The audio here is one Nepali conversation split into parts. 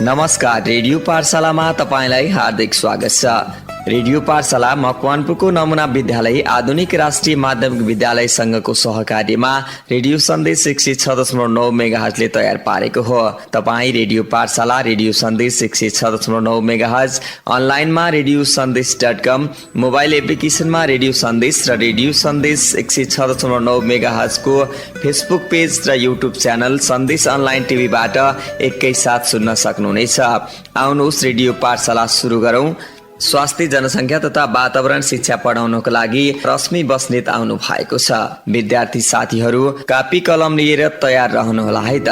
नमस्कार, रेडियो पाठशालामा तपाईलाई हार्दिक स्वागत छ। रेडियो पाठशाला मकवानपुरको नमुना विद्यालय आधुनिक राष्ट्रिय माध्यमिक विद्यालय संघको सहकार्यमा रेडियो सन्देश 106.9 मेगाहर्जले तयार पारेको हो। तपाईँ रेडियो पाठशाला, रेडियो सन्देश 106.9 मेगाहर्ज, अनलाइनमा रेडियो सन्देश.com, मोबाइल एप्लिकेसनमा रेडियो सन्देश र रेडियो सन्देश 106.9 मेगाहर्जको फेसबुक पेज र युट्युब च्यानल सन्देश अनलाइन टिभीबाट एकैसाथ सुन्न सक्नुहुनेछ। आउनुहोस् रेडियो पाठशाला सुरु गरौँ। स्वास्थ्य, जनसङ्ख्या तथा वातावरण शिक्षा पढाउनको लागि रश्मि बस्नेत आउनु भएको छ। विद्यार्थी साथीहरू कापी कलम लिएर तयार रहनुहोला है त।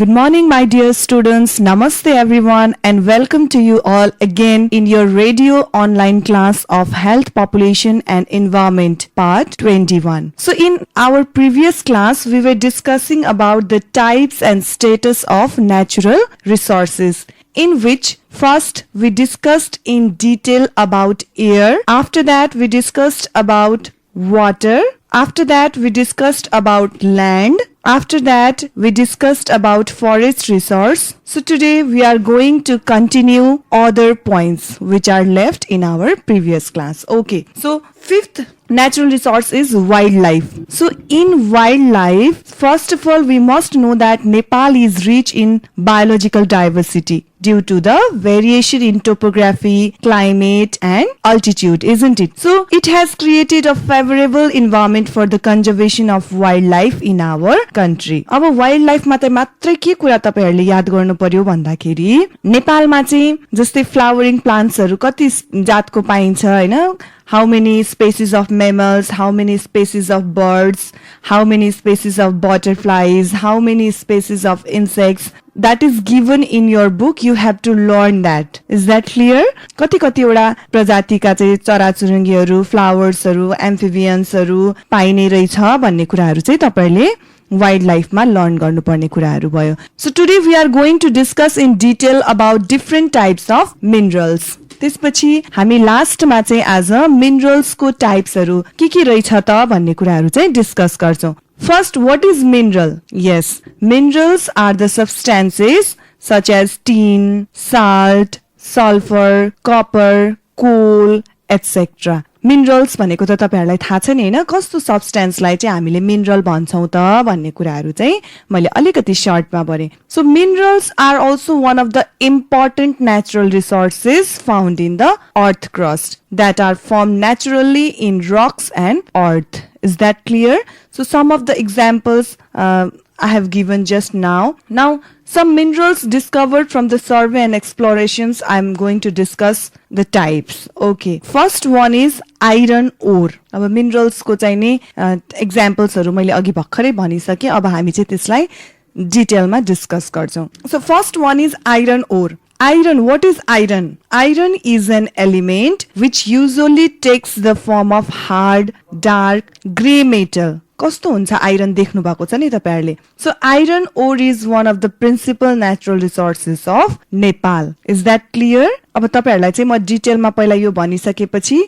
Good morning, my dear students. Namaste, everyone, and welcome to you all again in your radio online class of Health, Population and Environment, Part 21. So, in our previous class, we were discussing about the types and status of natural resources, in which first we discussed in detail about air. After that, we discussed about water. After that, we discussed about land. After that, we discussed about forest resource. So today we are going to continue other points which are left in our previous class. Okay, so fifth natural resource is wildlife. So in wildlife, first of all, we must know that Nepal is rich in biological diversity due to the variation in topography, climate and altitude, isn't it? So it has created a favorable environment for the conservation of wildlife in our country. अब वाइल्ड मा चाहिँ मात्रै के कुरा तपाईहरुले याद गर्नु पर्यो भन्दाखेरि नेपालमा चाहिँ जस्तै फ्लावरिङ प्लान्ट्सहरु कति जातको पाइन्छ हैन, how many species of mammals, how many species of birds, how many species of butterflies, how many species of insects, that is given in your book. You have to learn that. Is that clear? कतिवटा प्रजातिका चाहिँ चराचुरुङ्गीहरु, फ्लावर्सहरु, एम्फिबियन्सहरु पाइने रहेछ भन्ने कुराहरु चाहिँ तपाईले वाइल्ड लाइफमा लर्न गर्नुपर्ने कुराहरु भयो. So today we are going to discuss in detail about different types of minerals. त्यसपछि हामी लास्टमा चाहिँ आज मिनरल्स को टाइप्सहरु के रहेछ त भन्ने कुराहरु चाहिँ डिस्कस गर्छौं. First, what is mineral? Yes, minerals are the substances such as tin, salt, sulfur, copper, coal, etc. Minerals भनेको त तपाईहरुलाई थाहा छ नि हैन, कस्तो सब्स्टेन्सलाई चाहिँ हामीले मिनरल भन्छौं त भन्ने कुराहरु चाहिँ मैले अलिकति शर्टमा भने. So minerals are also one of the important natural resources found in the earth crust that are formed naturally in rocks and earth. Is that clear? So some of the examples I have given just now. Now some minerals discovered from the survey and explorations, I am going to discuss the types. Okay, first one is iron ore. अब minerals को चाहिँ नि examples-हरु मैले अघि भर्खरै भनिसके. अब हामी चाहिँ त्यसलाई डिटेलमा डिस्कस गर्छौं. So first one is iron ore. Iron, what is iron? Iron is an element which usually takes the form of hard, dark, grey metal. कस्तो हुन्छ आइरन देख्नु भएको छ नि तपाईहरुले. So iron ore is one of the principal natural resources of Nepal. Is that clear? अब तपाईहरुलाई चाहिँ म डिटेलमा पहिला यो भनिसकेपछि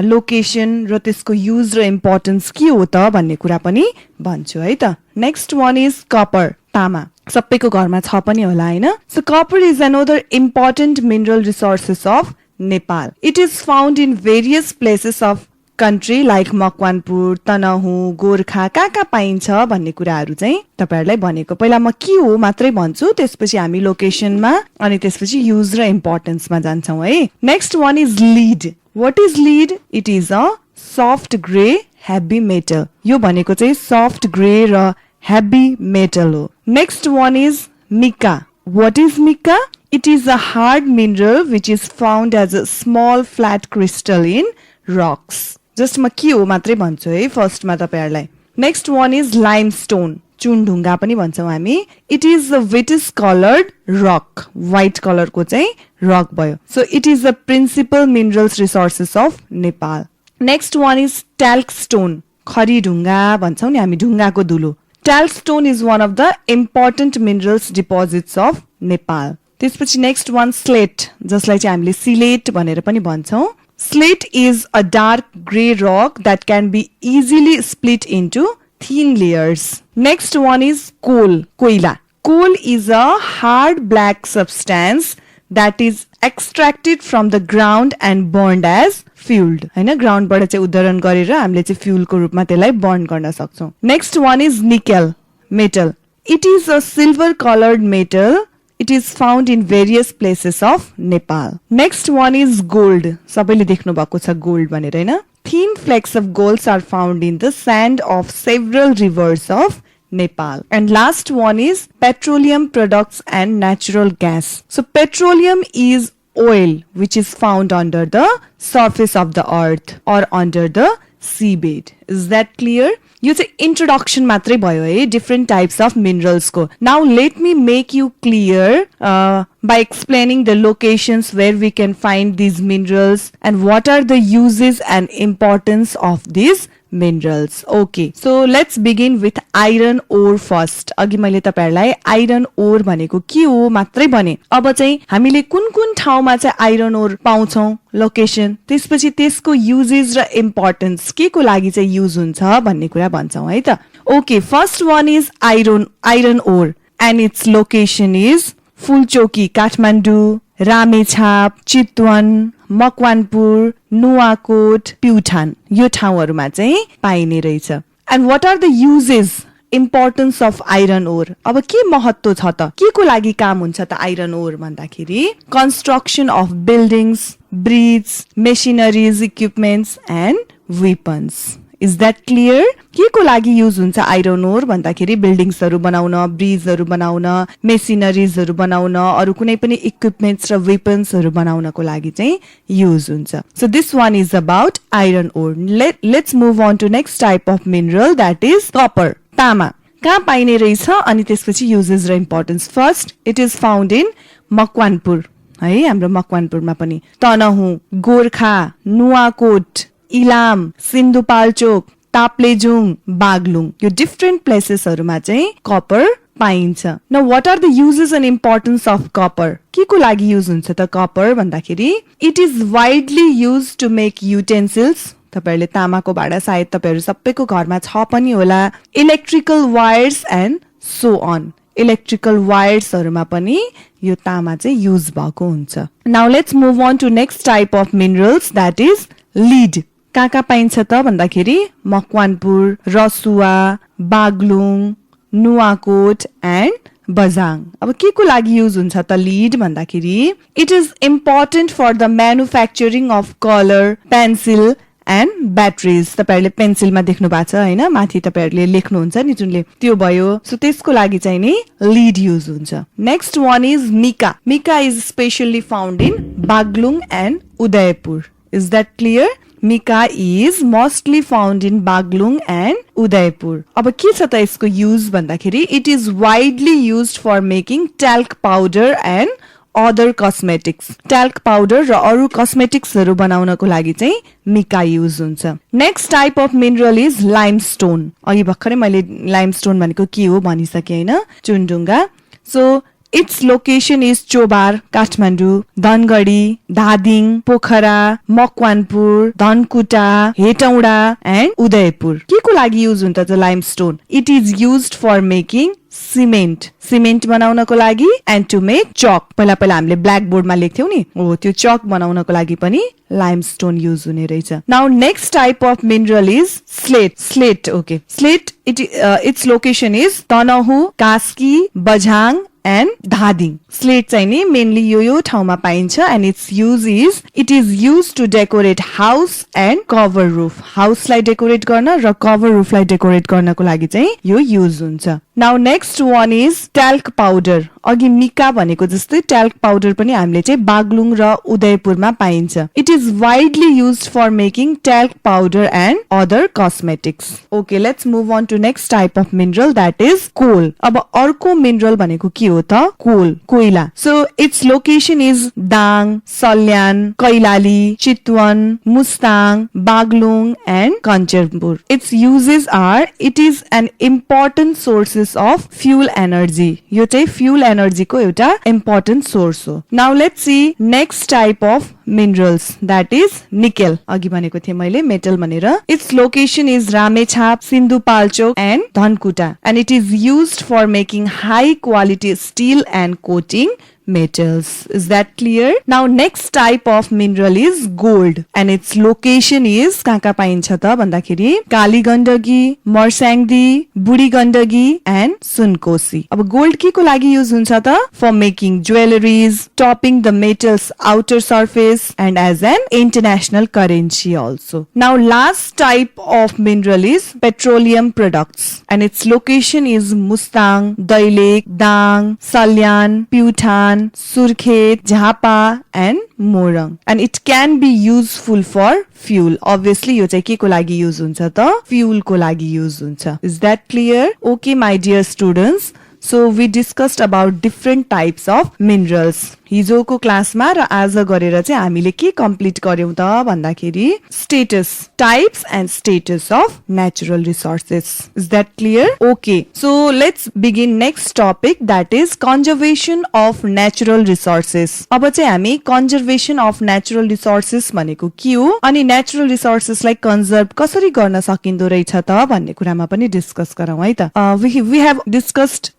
लोकेसन र त्यसको युज र इम्पोर्टेन्स के हो त भन्ने कुरा पनि भन्छु है त. नेक्स्ट वान इज कपर, तामा. सबैको घरमा छ पनि होला हैन. So copper is another important mineral resources of Nepal. It is found in various places of country like Makwanpur, Tanahun, Gorkha, कहाँ पाइन्छ भन्ने कुराहरु चाहिँ तपाईहरुलाई भनेको. पहिला म के हो मात्रै भन्छु, त्यसपछि हामी लोकेसनमा अनि त्यसपछि युज र इम्पोर्टेन्समा जान्छौं है. Next one is lead. What is lead? It is a soft grey heavy metal. यो भनेको चाहिँ सफ्ट ग्रे र हेभी मेटल हो. नेक्स्ट वान इज मिका. व्हाट इज मिका? It is a hard mineral which is found as a small flat crystal in rocks. Just म के हो मात्रै भन्छु है फर्स्टमा तपाईहरुलाई. Next one is limestone. चुनढुङ्गा पनि भन्छौं हामी. It is a whitish coloured rock. White कलरको चाहिँ रक भयो. So it is the principal minerals resources of Nepal. Next one is talc stone. खरी ढुङ्गा भन्छौं नि हामी, ढुङ्गाको धुलो. Talc stone is one of the important minerals deposits of Nepal. त्यसपछि नेक्स्ट वान स्लेट, जसलाई चाहिँ हामीले सिलेट भनेर पनि भन्छौं. Slate is a dark grey rock that can be easily split into thin layers. Next one is coal, koila. Coal is a hard black substance that is extracted from the ground and burned as fuel. हैन ग्राउन्ड बाट चाहिँ उद्धरण गरेर हामीले चाहिँ फ्युल को रूपमा त्यसलाई बर्न गर्न सक्छौं. Next one is nickel metal. It is a silver coloured metal. It is found in various places of Nepal. Next one is gold. सबैले देख्नु भएको छ gold भनेर हैन. Thin flakes of gold are found in the sand of several rivers of Nepal. And last one is petroleum products and natural gas. So petroleum is oil which is found under the surface of the earth or under the seabed. Is that clear? यो चाहिँ introduction मात्रै भयो है different types of minerals को. Now let me make you clear by explaining the locations where we can find these minerals and what are the uses and importance of these minerals. Okay, so let's begin with iron ore first. अघि मैले तपाईहरुलाई iron ore भनेको के हो मात्रै भने. अब चाहिँ हामीले कुन कुन ठाउँमा चाहिँ iron ore पाउँछौं लोकेसन, त्यसपछि त्यसको युजेस र इम्पोर्टेन्स के को लागि चाहिँ युज हुन्छ भन्ने कुरा भन्छौं है त. Okay, first one is iron ore and its location is Phulchoki Kathmandu, Ramechhap, Chitwan, Makwanpur, Nuwakot, Pyuthan यो ठाउँहरुमा चाहिँ पाइने रहेछ. And what are the uses, importance of iron ore? अब के महत्व छ त, के को लागि काम हुन्छ त iron ore भन्दाखेरि construction of buildings, bridges, machineries, equipments and weapons. Is that clear? के को लागि युज हुन्छ आइरन ओर भन्दाखेरि बिल्डिङ्सहरु बनाउन, ब्रिजहरु बनाउन, मेसिनरिजहरु बनाउन, अरु कुनै पनि इक्विपमेन्ट्स र वेपन्सहरु बनाउनको लागि चाहिँ युज हुन्छ. So this one is about iron ore. Let's move on to next type of mineral, that is copper. तामा कहाँ पाइने रहेछ अनि त्यसपछि युजेस र importance. First it is found in Makwanpur है, हाम्रो मकवानपुरमा पनि, तनहुँ, गोर्खा, नुवाकोट, इलाम, सिन्धुपाल्चोक, ताप्लेजुङ, बागलुङ यो डिफरेंट प्लेसेसहरुमा चाहिँ कपर पाइन्छ. Now what are the uses and importance of copper? के को लागि युज हुन्छ त कपर भन्दाखेरि it is widely used to make utensils. तपाईहरुले तामाको भाडा सायद तपाईहरु सबैको घरमा छ पनि होला. Electrical wires and so on. Electrical वायर्सहरुमा पनि यो तामा चाहिँ युज भएको हुन्छ. Now let's move on to next type of minerals, that is lead. कहाँ पाइन्छ त भन्दाखेरि मकवानपुर, रसुवा, बागलुङ, नुवाकोट एन्ड बजाङ. अब के को लागि युज हुन्छ त लीड भन्दाखेरि it is important for the manufacturing of colour, pencil and batteries. तपाईहरुले पेन्सिलमा देख्नु भएको छ हैन, माथि तपाईहरुले लेख्नुहुन्छ नि जुनले, त्यो भयो. सो त्यसको लागि चाहिँ नि लीड युज हुन्छ. नेक्स्ट वान इज मिका. मिका is specially found in Baglung and Udaipur. Is that clear? Mica is mostly found in Baglung and Udaipur. अब के छ त यसको युज भन्दाखेरि it is widely used for making talc powder and other cosmetics. Talc powder र अरु कस्मेटिक्सहरु बनाउनको लागि चाहिँ मिका युज हुन्छ. Next type of mineral is limestone. अघि भर्खरै मैले लाइमस्टोन भनेको के हो भनिसके हैन, चुनढुङ्गा. So its location is Chobhar, Kathmandu, Dhangadhi, Dhading, Pokhara, Makwanpur, Dhankuta, Hetauda and Udayapur. के को लागि युज हुन्छ त limestone? It is used for making cement बनाउनको लागि एन्ड टु मेक चक. पहिला हामीले ब्ल्याक बोर्डमा लेख्थ्यौ नि, हो त्यो चक बनाउनको लागि पनि लाइमस्टोन युज हुने रहेछ. Now next type of mineral is slate. Okay, slate its location is Tanahun, Kaski, Bajhang and Dhading. Slate चाहिँ नि मेनली यो ठाउँमा पाइन्छ and its use is it is use to decorate house and cover roof. हाउसलाई डेकोरेट गर्न र कभर रुफलाई डेकोरेट गर्नको लागि चाहिँ यो युज हुन्छ. Now next one is talc powder. अघि मिका भनेको जस्तै ट्याल्क पाउडर पनि हामीले चाहिँ बागलुङ र उदयपुरमा पाइन्छ. It is widely used for making talc powder and other cosmetics. Okay, let's move on to next type of mineral, that is coal. अब अर्को मिनरल भनेको के हो हो त कोल कोइला so its location is Dang Salyan Kailali Chitwan Mustang Baglung and Kanchanpur its uses are it is an important sources of fuel energy यो चाहिँ फ्युल एनर्जीको एउटा इम्पोर्टेन्ट सोर्स हो now let's see next type of minerals that is nickel अघि भनेको थिएँ मैले मेटल भनेर its location is Ramechhap Sindhupalchok and Dhankuta and it is used for making high quality steel and coating metals. Is that clear? Now next type of mineral is gold and its location is कहाँ पाइन्छ त भन्दाखेरि काली गण्डकी मर्स्याङ्दी बुढी गण्डकी एन्ड सुनकोशी अब गोल्ड के को लागि युज हुन्छ त for making jewelries topping the metals outer surface and as an international currency also now last type of mineral is petroleum products and its location is Mustang Dailekh Dang Salyan Pyuthan Surkhet Jhapa and Morang and it can be useful for fuel obviously यो चाहिँ के को लागि युज हुन्छ त फ्युल को लागि युज हुन्छ is that clear okay my dear students So we discussed about different types of minerals. हिजोको क्लासमा र आज गरेर चाहिँ हामीले के कम्प्लिट गर्यौं त भन्दाखेरि status types and status of natural resources is that clear okay so let's begin next topic that is conservation of natural resources अब चाहिँ हामी कन्जर्भेसन अफ नेचुरल रिसोर्सेस भनेको के हो अनि नेचुरल रिसोर्सेसलाई कन्जर्भ कसरी गर्न सकिन्दो रहेछ त भन्ने कुरामा पनि डिस्कस गरौँ है त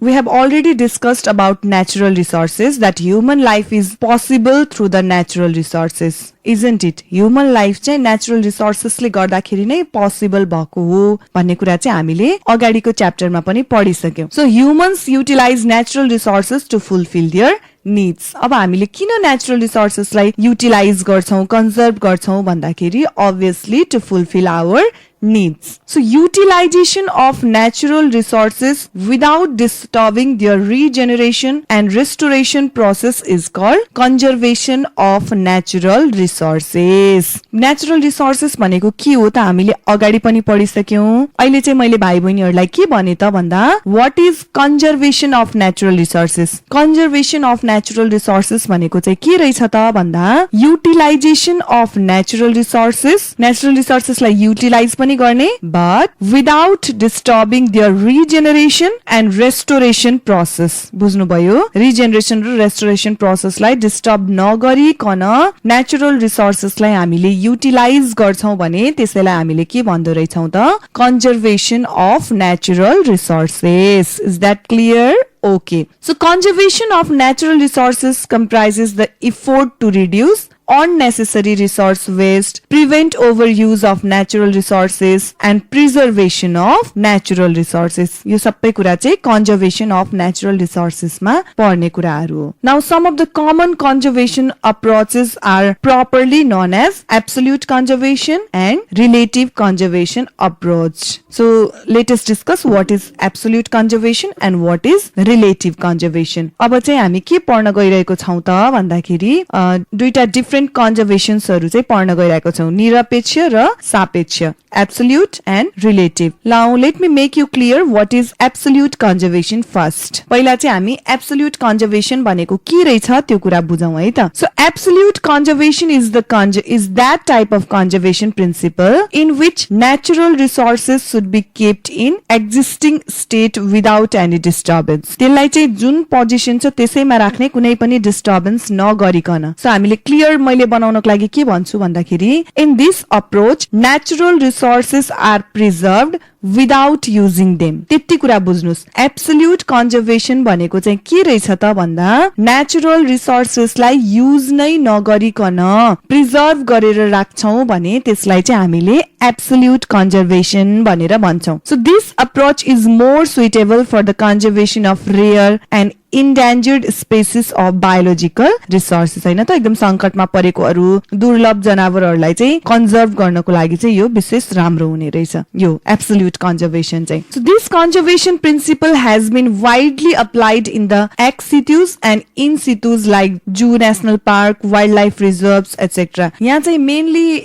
we have already discussed about natural resources that human life is possible through the natural resources isn't it human life चाहिँ natural resources ले गर्दाखेरि नै possible भएको हो भन्ने कुरा चाहिँ हामीले अगाडिको च्याप्टरमा पनि पढिसक्यौं so humans utilize natural resources to fulfill their needs अब हामीले किन नेचुरल रिसोर्सेसलाई युटिलाइज गर्छौं कन्जर्भ गर्छौं भन्दाखेरि obviously to fulfill our needs. So utilization of natural resources without disturbing their regeneration and restoration process is called conservation of natural resources. Natural resources भनेको के हो त हामीले अगाडि पनि पढिसक्यौं अहिले चाहिँ मैले भाइ बहिनीहरुलाई के भने त भन्दा what is conservation of natural resources conservation of natural resources भनेको चाहिँ के रहेछ त भन्दा utilization of natural resources लाई युटिलाइज पनि गर्ने but without disturbing their regeneration and restoration process बुझ्नुभयो regeneration र restoration process लाई डिस्टर्ब नगरिकन नेचुरल रिसोर्सेस लाई हामीले युटिलाइज गर्छौं भने त्यसैलाई हामीले के भन्दो रहेछौं त conservation of natural resources is that clear Okay, so conservation of natural resources comprises the effort to reduce unnecessary resource waste, prevent overuse of natural resources and preservation of natural resources. यो सबै कुरा चाहिँ conservation of natural resources मा पर्ने कुराहरु हो. Now some of the common conservation approaches are properly known as absolute conservation and relative conservation approach. So let us discuss what is absolute conservation and what is relative conservation. अब चाहिँ हामी के पढ्न गइरहेको छौं त भन्दाखेरि दुईटा डिफरेन्ट कन्जर्भेशन्सहरु चाहिँ पढ्न गइरहेको छौं निरपेक्ष र सापेक्ष absolute and relative. Now let me make you clear what is absolute conservation first. पहिला चाहिँ हामी absolute conservation भनेको के रहेछ त्यो कुरा बुझौं है त. So absolute conservation is that type of conservation principle in which natural resources should be kept in existing state without any disturbance. त्यसलाई चाहिँ जुन पोजिसन छ त्यसैमा राख्ने कुनै पनि डिस्टर्बेन्स नगरिकन. So हामीले क्लियर मैले बनाउनको लागि के भन्छु भन्दाखेरि in this approach natural resources are preserved without using them. त्यति कुरा बुझ्नुस्. एब्सोल्युट कन्जर्भेसन भनेको चाहिँ के रहेछ त भन्दा नेचुरल रिसोर्सेसलाई युज नै नगरिकन प्रिजर्भ गरेर राख्छौं भने त्यसलाई चाहिँ हामीले एब्सोल्युट कन्जर्भेसन भनेर भन्छौं. So this approach is more suitable for the conservation of rare and endangered species of biological resources. हैन त एकदम संकटमा परेकोहरु दुर्लभ जनावरहरुलाई चाहिँ कन्जर्भ गर्नको लागि चाहिँ यो विशेष राम्रो हुने रहेछ यो एब्सोल्युट conservation चाहिँ. So this conservation principle has been widely applied in the ex situs and in situs like zoo, national park, wildlife reserves etc. यहाँ चाहिँ मेनली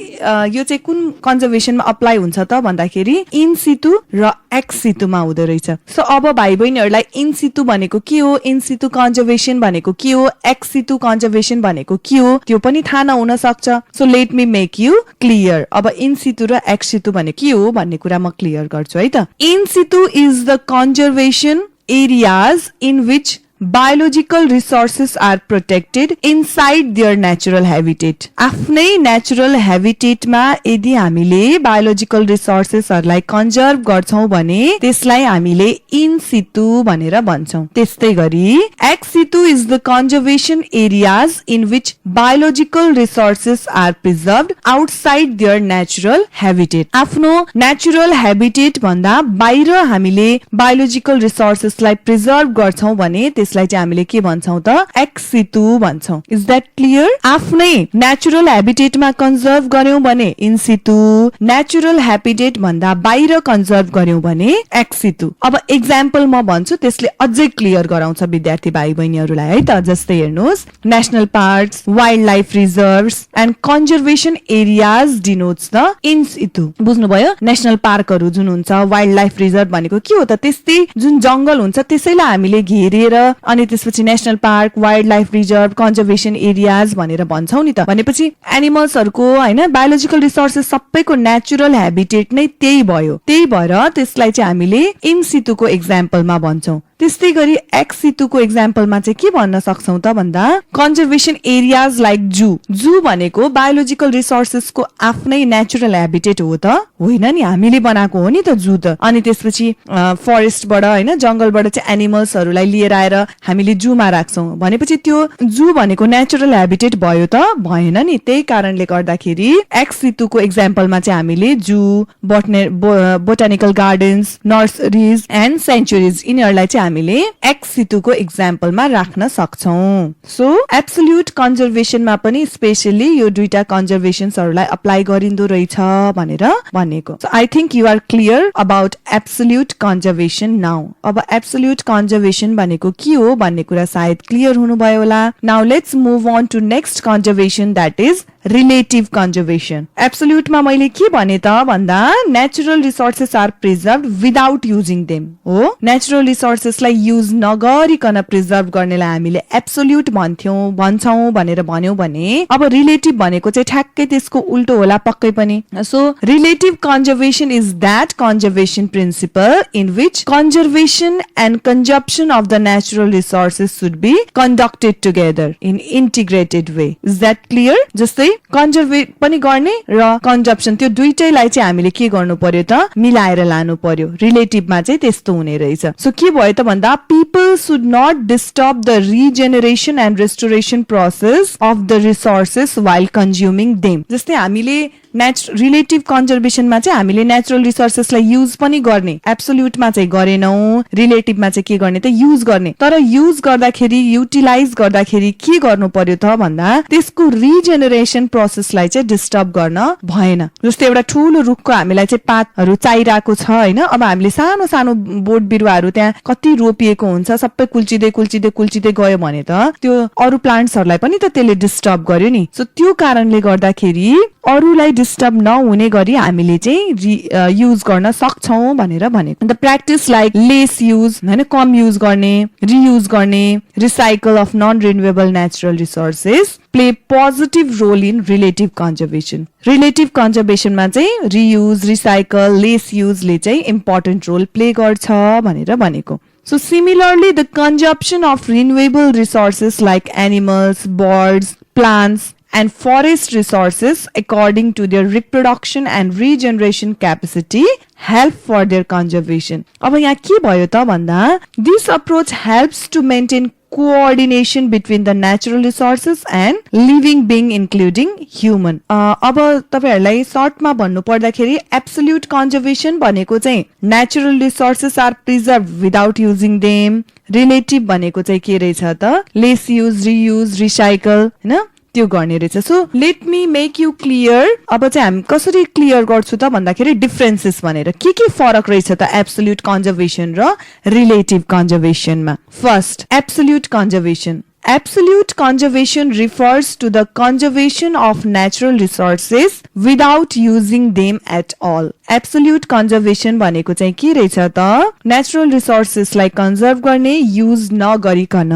यो चाहिँ कुन कन्जर्भेसनमा अप्लाई हुन्छ त भन्दाखेरि इन सितु र एक्स सितुमा हुँदो रहेछ. सो अब भाइ बहिनीहरुलाई इन सितु भनेको के हो इन सितु कन्जर्भेसन भनेको के हो, एक्स सितु कन्जर्भेसन भनेको के हो, त्यो पनि थाहा नहुन सक्छ। So let me make you clear. अब इन सितु र एक्स सितु भनेको के हो भन्ने कुरा म क्लियर गर्छु है त। In situ is the conservation areas in which biological resources are protected inside their natural habitat। आफ्नै natural habitat मा यदि हामीले biological resources हरुलाई कन्जर्भ गर्छौं भने त्यसलाई हामीले in situ भनेर भन्छौं। त्यस्तै गरी ex situ is the conservation areas in which biological resources are preserved outside their natural habitat। आफ्नो natural habitat भन्दा बाहिर हामीले biological resources लाई preserve गर्छौं भने त्यसलाई चाहिँ हामीले के भन्छौं त, एक्स सितु भन्छौं। Is that clear? आफ्नै नेचुरल हैबिटेट मा कन्जर्भ गर्यौं भने इन सितु, नेचुरल हैबिटेट भन्दा बाहिर कन्जर्भ गर्यौं भने एक्स सितु। अब एक्जाम्पल म भन्छु, त्यसले अझै क्लियर गराउँछ विद्यार्थी भाइ बहिनीहरुलाई है त। जस्तै हेर्नुस्, national parks, wildlife reserves and conservation areas denotes the in situ. बुझ्नुभयो? नेशनल पार्कहरु जुन हुन्छ, वाइल्ड लाइफ रिजर्भ भनेको के हो त, त्यस्तै जुन जंगल हुन्छ त्यसैलाई हामीले घेरेर अनि त्यसपछि national park, wild life reserve, conservation areas भनेर भन्छौं नि त। भनेपछि एनिमल्सहरुको हैन बायोलोजिकल रिसोर्सेस सबैको नेचुरल हैबिटेट नै त्यही भयो। त्यही भएर त्यसलाई चाहिँ हामीले इन सितुको एक्जाम्पलमा भन्छौं। त्यस्तै गरी एक्स सितुको एक्जाम्पलमा चाहिँ के भन्न सक्छौं त भन्दा, कन्जर्भेसन एरियाज लाइक जू। जू भनेको बायोलोजिकल रिसोर्सेसको आफ्नै नेचुरल हैबिटेट हो त होइन नि, हामीले बनाएको हो नि त जू त। अनि त्यसपछि फरेस्टबाट हैन जंगलबाट चाहिँ एनिमल्सहरुलाई लिएर आएर हामीले जूमा राख्छौं भनेपछि त्यो जू भनेको नेचुरल हैबिटेट भयो त भएन नि। त्यही कारणले गर्दाखेरि एक्स सितुको एक्जाम्पलमा चाहिँ हामीले जू, बोटानिकल गार्डन्स, नर्सरीज एन्ड सेन्चुरीज यिनीहरुलाई चाहिँ हामीले एक्स सितुको एक्जाम्पलमा राख्न सक्छौं। सो एब्सोल्युट कन्जर्भेसनमा पनि स्पेशली यो दुईटा कन्जर्भेसन्सहरुलाई अप्लाई गरिन्दो रहेछ भनेर भनेको। So I think you are clear about absolute conservation now. अब एब्सोल्युट कन्जर्भेसन भनेको के हो भन्ने कुरा सायद क्लियर हुनुभयो होला। Now let's move on to next conservation, that is relative conservation. एब्सोल्युटमा मैले के भने त भन्दा, natural resources are preserved without using them हो। नेचुरल रिसोर्सेसलाई युज नगरिकन प्रिजर्भ गर्नेलाई हामीले एब्सोल्युट भन्छौं भनेर भन्यौ भने, अब रिलेटिभ भनेको चाहिँ ठ्याक्कै त्यसको उल्टो होला पक्कै पनि। So relative conservation is that conservation principle in which conservation and consumption of the natural resources should be conducted together in integrated way. Is that clear? जस्तै कन्जर्भेट पनि गर्ने र कन्जम्पसन, त्यो दुईटैलाई चाहिँ हामीले के गर्नु पर्यो त, मिलाएर लानु पर्यो। रिलेटिभमा चाहिँ त्यस्तो हुने रहेछ। सो के भयो त भन्दा, people should not disturb the regeneration and restoration process of the resources while consuming them. जस्तै हामीले रिलेटिभ कन्जर्भेसनमा चाहिँ हामीले नेचुरल रिसोर्सेसलाई युज पनि गर्ने, एब्सोल्युटमा चाहिँ गरेनौं। रिलेटिभमा चाहिँ के गर्ने त, युज गर्ने। तर युज गर्दाखेरि, युटिलाइज गर्दाखेरि के गर्नु पर्यो त भन्दा, त्यसको रिजेनेरेसन प्रोसेसलाई चाहिँ डिस्टर्ब गर्न भएन। जस्तै एउटा ठूलो रुखको हामीलाई चाहिँ पातहरु चाहिरहेको छ हैन, अब हामीले सानो सानो बोट बिरुवाहरु त्यहाँ कति रोपिएको हुन्छ, सबै कुल्चिदै कुल्चिदै कुल्चिदै गयो भने त त्यो अरु प्लान्ट्सहरुलाई पनि त त्यसले डिस्टर्ब गर्यो नि। सो त्यो कारणले गर्दाखेरि अरुलाई डिस्टर्ब नहुने गरी हामीले चाहिँ युज गर्न सक्छौं भनेर भनेको। The practice like less use हैन, कम युज गर्ने, रियुज गर्ने, recycle of non renewable natural resources play positive role in relative conservation. Relative कन्जर्भेसनमा चाहिँ रियुज, रिसाइकल, लेस युजले चाहिँ इम्पोर्टेन्ट रोल प्ले गर्छ भनेर भनेको। So similarly, the consumption of renewable resources like animals, birds, plants and forest resources according to their reproduction and regeneration capacity help for their conservation. अब यहाँ के भयो त भन्दा, this approach helps to maintain coordination between the natural resources and living being including human. अब तपाईहरुलाई सर्टमा भन्नु पर्दाखेरि absolute conservation भनेको चाहिँ natural resources are preserved without using them. Relative भनेको चाहिँ के रहेछ त, less use, reuse, recycle हैन, त्यो गर्ने रहेछ। So let me make you clear. अब चाहिँ हामी कसरी क्लियर गर्छु त भन्दाखेरि, डिफरेन्सेस भनेर के फरक रहेछ त एब्सोल्युट कन्जर्भेसन र रिलेटिभ कन्जर्भेसनमा। First, absolute conservation. Absolute conservation refers to the conservation of natural resources without using them at all. Absolute conservation भनेको चाहिँ के रहेछ त? Natural resources लाई conserve गर्ने, use नगरिकन.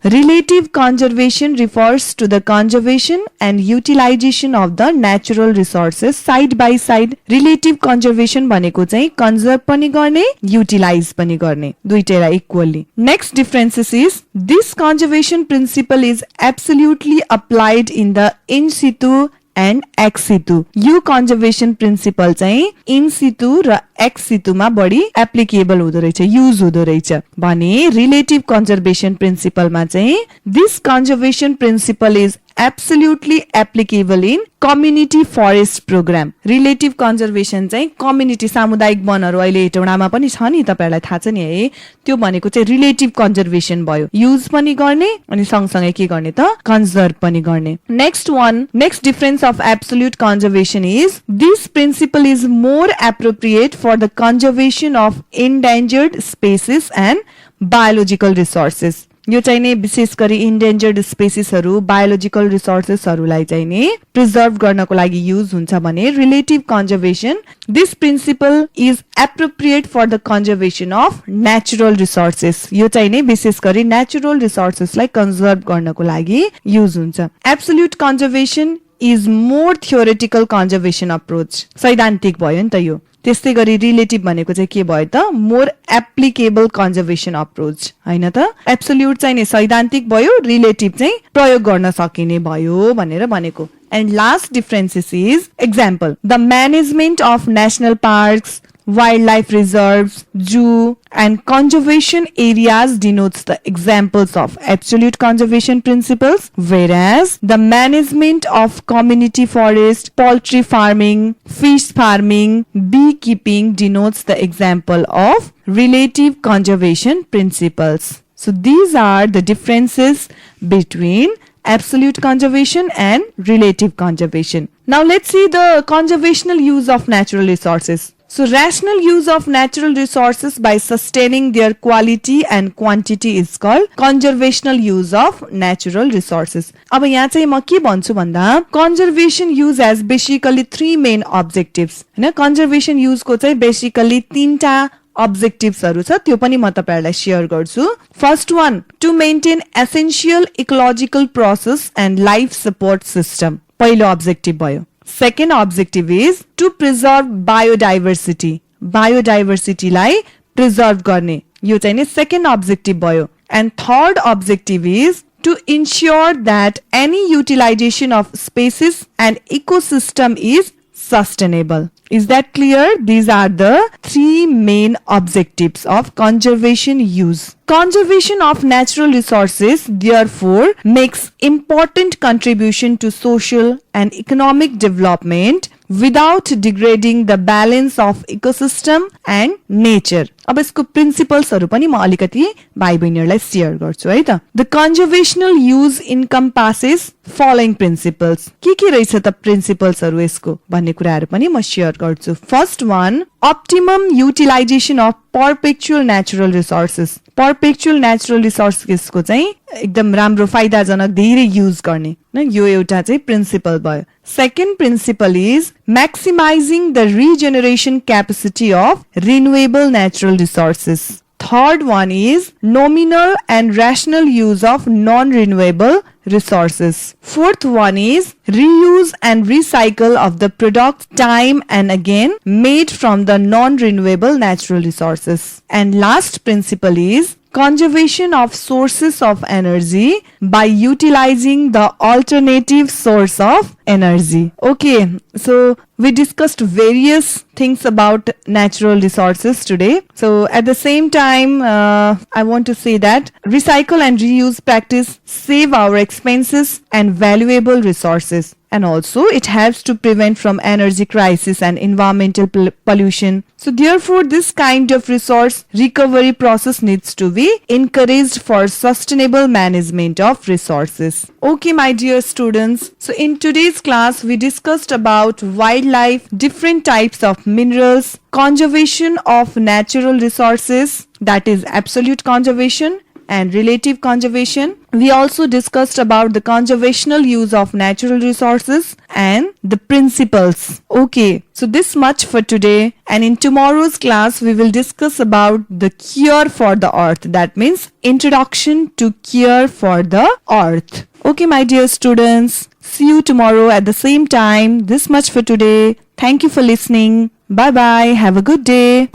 Relative conservation refers to the conservation and utilization of the natural resources side by side. Relative conservation भनेको चाहिँ conserve पनि गर्ने, utilize पनि गर्ने, दुईटैलाई equally. Next differences is this conservation principle is absolutely applied in the in situ and ex situ. यो conservation principle चाहिँ in situ र ex situ मा बढी applicable हुँदो रहेछ, use हुँदो रहेछ. भने relative conservation principle मा चाहिँ this conservation principle is absolutely applicable in community forest program. Relative conservation चाहिँ community सामुदायिक वनहरु अहिले हेटौडामा पनि छ नि, तपाईहरुलाई थाहा छ नि है. त्यो भनेको चाहिँ relative conservation भयो. use पनि गर्ने अनि सँगसँगै के गर्ने त conserve पनि गर्ने. Next difference of absolute conservation is this principle is more appropriate for the conservation of endangered species and biological resources. यो चाहिँ नि विशेष गरी endangered species हरु, biological resources हरुलाई चाहिँ नि preserve गर्नको लागि use हुन्छ भने relative conservation, this principle is appropriate for the conservation of natural resources. यो चाहिँ नि विशेष गरी natural resources लाई conserve गर्नको लागि use हुन्छ. Absolute conservation is more theoretical conservation approach. सैद्धान्तिक भयो नि त यो. त्यस्तै गरी रिलेटिभ भनेको चाहिँ के भयो त? मोर एप्लिकेबल कन्जर्भेसन अप्रोच, हैन त? एब्सोल्युट चाहिँ नि सैद्धान्तिक भयो, रिलेटिभ चाहिँ प्रयोग गर्न सकिने भयो भनेर भनेको. And last differences is example, the management of national parks, wildlife reserves, zoo and conservation areas denotes the examples of absolute conservation principles, whereas the management of community forest, poultry farming, fish farming, beekeeping denotes the example of relative conservation principles. So these are the differences between absolute conservation and relative conservation. Now let's see the conservational use of natural resources. So rational use of natural resources by sustaining their quality and quantity is called conservational use of natural resources. अब यहाँ चाहिँ म के भन्छु भन्दा conservation use has basically three main objectives. हैन, conservation use को चाहिँ basically तीनटा objectives हरु छ, त्यो पनि म तपाईहरुलाई शेयर गर्छु. First one, to maintain essential ecological process and life support system. पहिलो objective भयो. Second objective is to preserve biodiversity. Biodiversity लाई preserve गर्ने, यो चाहिँ नि second objective भयो. And third objective is to ensure that any utilization of species and ecosystem is sustainable. Is that clear? These are the three main objectives of conservation use. Conservation of natural resources therefore makes important contribution to social and economic development without degrading the balance of ecosystem and nature. अब यसको प्रिन्सिपल्सहरु पनि म अलिकति भाइ बहिनीहरुलाई शेयर गर्छु है त. The conservational use encompasses following principles. के रहेछ त प्रिन्सिपल्सहरु यसको भन्ने कुराहरु पनि म शेयर गर्छु. First one, optimum utilization of perpetual natural resources. Perpetual natural resources को चाहिँ एकदम राम्रो फाइदाजनक धेरै युज गर्ने, न यो एउटा चाहिँ प्रिन्सिपल भयो. Second principle is maximizing the regeneration capacity of renewable natural resources. Third one is nominal and rational use of non-renewable resources. Fourth one is reuse and recycle of the products time and again made from the non-renewable natural resources. And last principle is conservation of sources of energy by utilizing the alternative source of energy. Okay, so we discussed various things about natural resources today. So at the same time, I want to say that recycle and reuse practice save our expenses and valuable resources. And also it helps to prevent from energy crisis and environmental pollution. So therefore this kind of resource recovery process needs to be encouraged for sustainable management of resources. Okay, my dear students, so in today's class we discussed about wildlife, different types of minerals, conservation of natural resources, that is absolute conservation, and relative conservation. We also discussed about the conservational use of natural resources and the principles. Okay, so this much for today, and in tomorrow's class we will discuss about the cure for the earth. That means introduction to cure for the earth. Okay, my dear students, see you tomorrow at the same time. This much for today. Thank you for listening. Bye bye. Have a good day.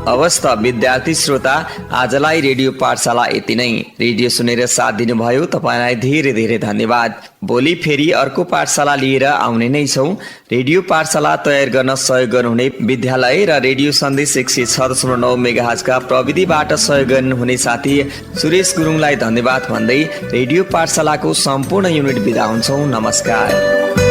अवस्था विद्यार्थी श्रोता, आजलाई रेडियो पाठशाला यति नै। रेडियो सुनेर साथ दिनुभयो तपाईलाई धेरै धेरै धन्यवाद। भोलि फेरि अर्को पाठशाला लिएर आउने नै छौं। रेडियो पाठशाला तयार गर्न सहयोग गर्नुहुने विद्यालय र रेडियो सन्देश 106.9 मेगाहर्ज का प्रविधिबाट सहयोग गर्नुहुने साथी सुरेश गुरुङलाई धन्यवाद भन्दै रेडियो पाठशालाको सम्पूर्ण युनिट बिदा हुन्छौं। नमस्कार।